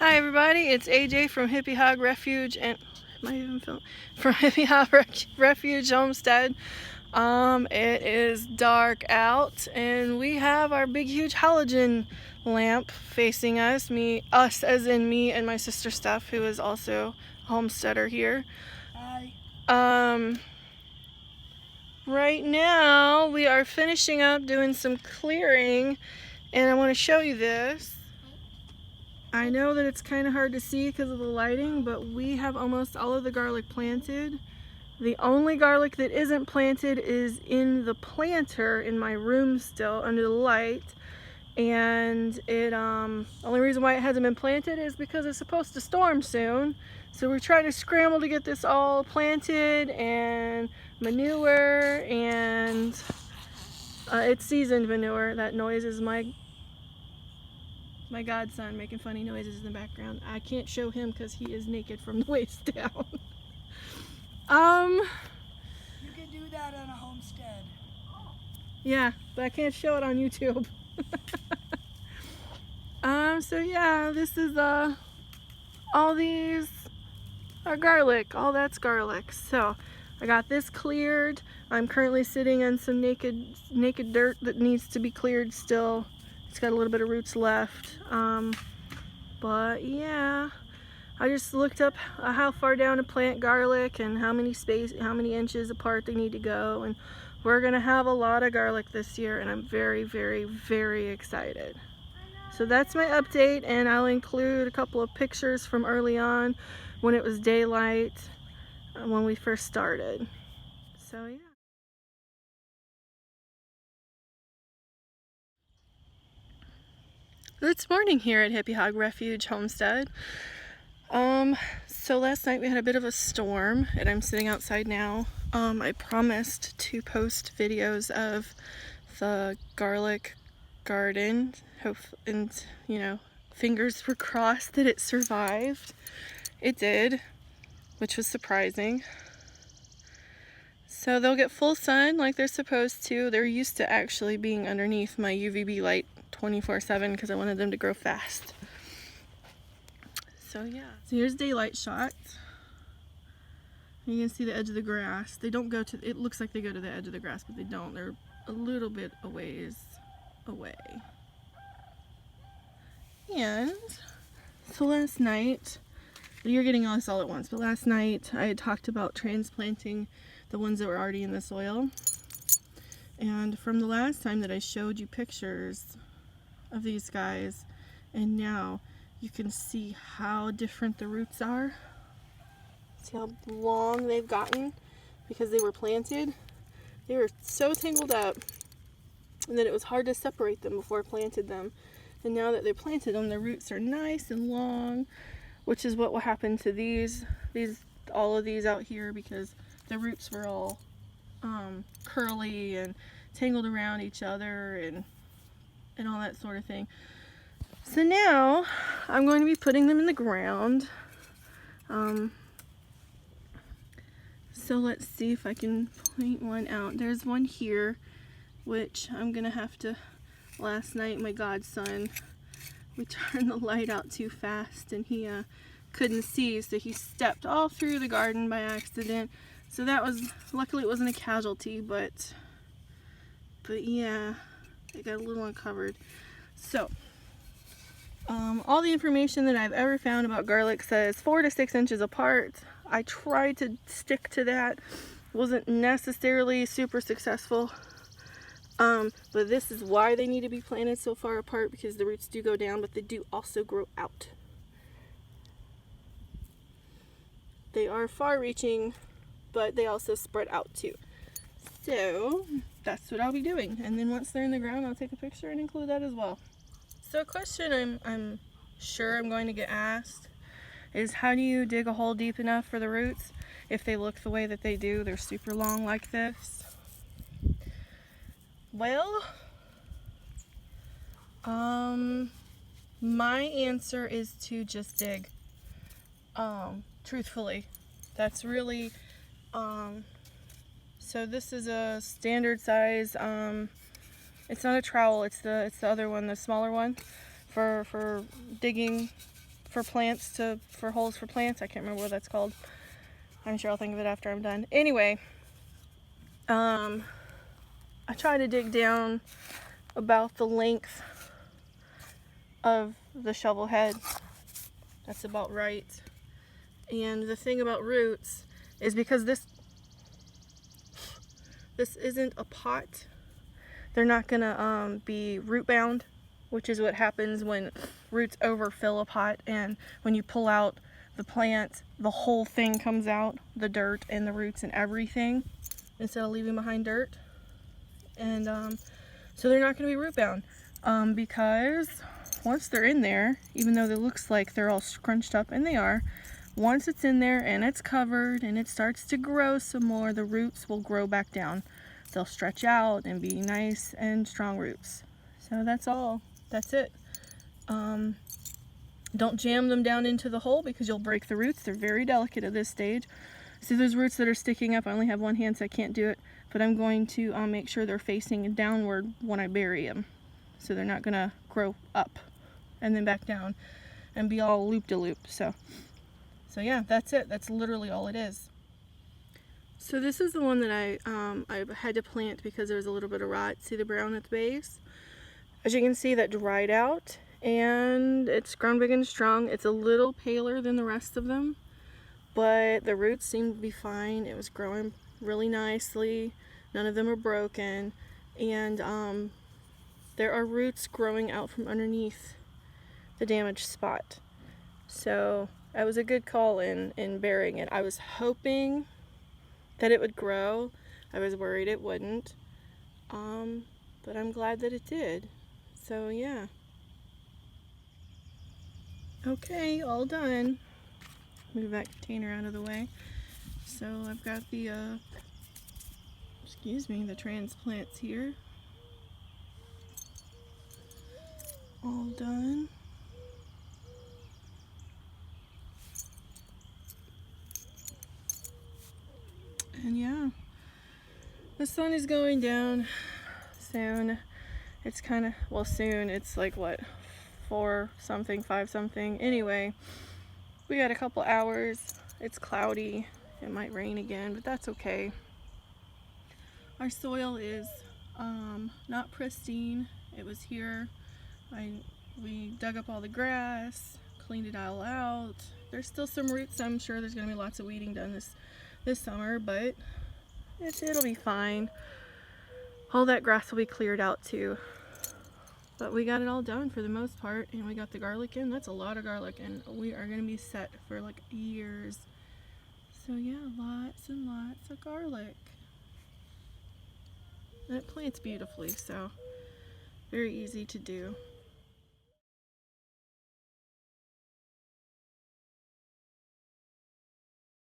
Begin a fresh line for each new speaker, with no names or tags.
Hi everybody, it's AJ from Hippie Hog Refuge and am I even filming? From Hippie Hog Refuge Homestead. It is dark out and we have our big huge halogen lamp facing us. Us as in me and my sister Steph, who is also a homesteader here.
Hi.
Right now we are finishing up doing some clearing and I want to show you this. I know that it's kind of hard to see because of the lighting, but we have almost all of the garlic planted. The only garlic that isn't planted is in the planter in my room still under the light. And only reason why it hasn't been planted is because it's supposed to storm soon. So we're trying to scramble to get this all planted and manure, and it's seasoned manure. That noise is my godson making funny noises in the background. I can't show him because he is naked from the waist down.
You can do that on a homestead.
Yeah, but I can't show it on YouTube. So yeah, this is all these are garlic. All that's garlic. So I got this cleared. I'm currently sitting on some naked dirt that needs to be cleared still. It's got a little bit of roots left. But yeah, I just looked up how far down to plant garlic and how many inches apart they need to go, and we're gonna have a lot of garlic this year, and I'm very, very, very excited. So that's my update, and I'll include a couple of pictures from early on when it was daylight, when we first started. So yeah. It's morning here at Hippie Hog Refuge Homestead. So last night we had a bit of a storm and I'm sitting outside now. I promised to post videos of the garlic garden, and fingers were crossed that it survived. It did, which was surprising. So they'll get full sun like they're supposed to. They're used to actually being underneath my UVB light 24/7 because I wanted them to grow fast. So yeah, so here's daylight shot. You can see the edge of the grass. They don't go to, it looks like they go to the edge of the grass, but they don't. They're a little bit a ways away. And so last night, you're getting all this all at once, but last night I had talked about transplanting the ones that were already in the soil. And from the last time that I showed you pictures of these guys, and now you can see how different the roots are. See how long they've gotten because they were planted. They were so tangled up and that it was hard to separate them before I planted them. And now that they planted them, the roots are nice and long, which is what will happen to all of these out here, because the roots were all curly and tangled around each other and all that sort of thing. So now I'm going to be putting them in the ground. So let's see if I can point one out. There's one here, which I'm gonna have to, last night my godson, we turned the light out too fast and he couldn't see, so he stepped all through the garden by accident. So that was, luckily it wasn't a casualty, but yeah, it got a little uncovered. So all the information that I've ever found about garlic says 4 to 6 inches apart. I tried to stick to that. Wasn't necessarily super successful. But this is why they need to be planted so far apart, because the roots do go down, but they do also grow out. They are far-reaching, but they also spread out too. So that's what I'll be doing. And then once they're in the ground, I'll take a picture and include that as well. So a question I'm sure I'm going to get asked is, how do you dig a hole deep enough for the roots if they look the way that they do? They're super long like this. Well, my answer is to just dig. Truthfully, that's really, so this is a standard size, it's not a trowel, it's the other one, the smaller one for digging for plants for holes for plants. I can't remember what that's called. I'm sure I'll think of it after I'm done. Anyway, I try to dig down about the length of the shovel head. That's about right. And the thing about roots is because this isn't a pot, they're not gonna be root bound, which is what happens when roots overfill a pot, and when you pull out the plant, the whole thing comes out, the dirt and the roots and everything, instead of leaving behind dirt. And so they're not going to be root bound because once they're in there, even though it looks like they're all scrunched up, and they are, once it's in there and it's covered and it starts to grow some more, the roots will grow back down. They'll stretch out and be nice and strong roots. So that's all. That's it. Don't jam them down into the hole because you'll break the roots. They're very delicate at this stage. See those roots that are sticking up? I only have one hand, so I can't do it. But I'm going to make sure they're facing downward when I bury them. So they're not going to grow up and then back down and be all loop-de-loop. So yeah, that's it. That's literally all it is. So this is the one that I had to plant because there was a little bit of rot. See the brown at the base? As you can see, that dried out and it's grown big and strong. It's a little paler than the rest of them, but the roots seem to be fine. It was growing really nicely. None of them are broken, and there are roots growing out from underneath the damaged spot. So that was a good call in burying it. I was hoping that it would grow. I was worried it wouldn't, but I'm glad that it did. So yeah. Okay, all done. Move that container out of the way. So I've got the the transplants here. All done. And yeah, the sun is going down soon. It's kind of, well, soon, it's like what, 4 something, 5 something. Anyway, we got a couple hours. It's cloudy. It might rain again, but that's okay. Our soil is not pristine. It was here. We dug up all the grass, cleaned it all out. There's still some roots. I'm sure there's gonna be lots of weeding done this summer, but it'll be fine. All that grass will be cleared out too. But we got it all done for the most part, and we got the garlic in. That's a lot of garlic, and we are gonna be set for like years. So yeah, lots and lots of garlic. And it plants beautifully, so very easy to do.